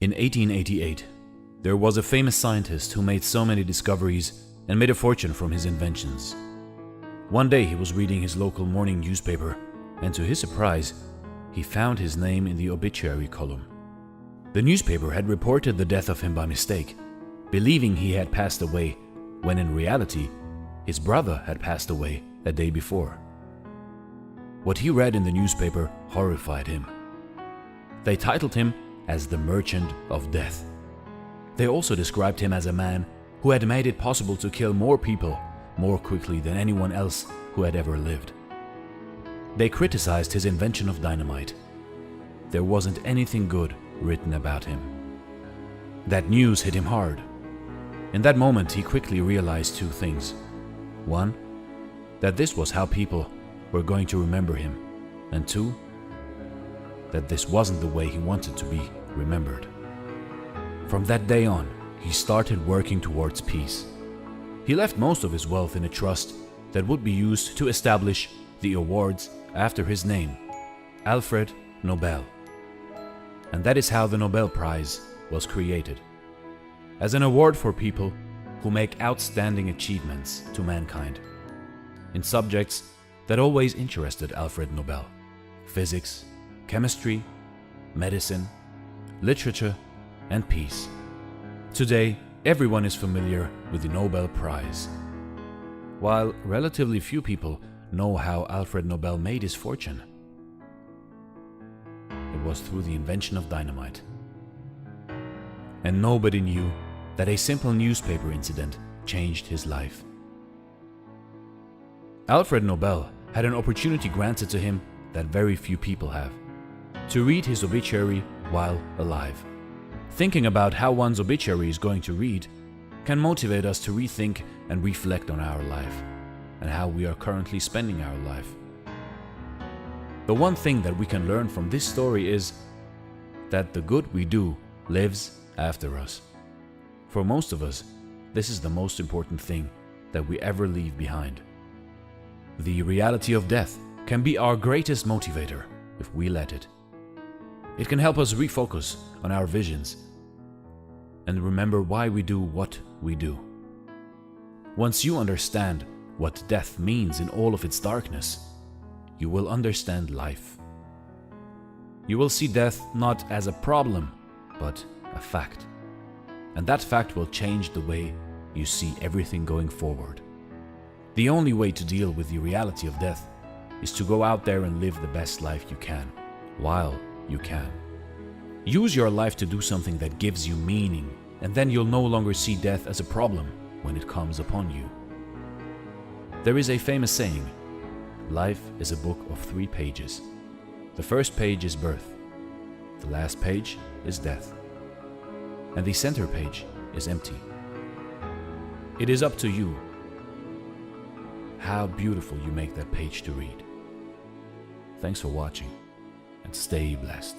In 1888, there was a famous scientist who made so many discoveries and made a fortune from his inventions. One day he was reading his local morning newspaper, and to his surprise, he found his name in the obituary column. The newspaper had reported the death of him by mistake, believing he had passed away, when in reality, his brother had passed away a day before. What he read in the newspaper horrified him. They titled him as the Merchant of Death. They also described him as a man who had made it possible to kill more people more quickly than anyone else who had ever lived. They criticized his invention of dynamite. There wasn't anything good written about him. That news hit him hard. In that moment, he quickly realized two things. One, that this was how people were going to remember him, and two, that this wasn't the way he wanted to be remembered. From that day on, he started working towards peace. He left most of his wealth in a trust that would be used to establish the awards after his name, Alfred Nobel. And that is how the Nobel Prize was created, as an award for people who make outstanding achievements to mankind in subjects that always interested Alfred Nobel: physics, chemistry, medicine, literature, and peace. Today, everyone is familiar with the Nobel Prize. While relatively few people know how Alfred Nobel made his fortune, it was through the invention of dynamite. And nobody knew that a simple newspaper incident changed his life. Alfred Nobel had an opportunity granted to him that very few people have: to read his obituary while alive. Thinking about how one's obituary is going to read can motivate us to rethink and reflect on our life and how we are currently spending our life. The one thing that we can learn from this story is that the good we do lives after us. For most of us, this is the most important thing that we ever leave behind. The reality of death can be our greatest motivator if we let it. It can help us refocus on our visions and remember why we do what we do. Once you understand what death means in all of its darkness, you will understand life. You will see death not as a problem, but a fact. And that fact will change the way you see everything going forward. The only way to deal with the reality of death is to go out there and live the best life you can, while you can. Use your life to do something that gives you meaning, and then you'll no longer see death as a problem when it comes upon you. There is a famous saying: life is a book of 3 pages. The first page is birth, the last page is death, and the center page is empty. It is up to you how beautiful you make that page to read. Thanks for watching, and stay blessed.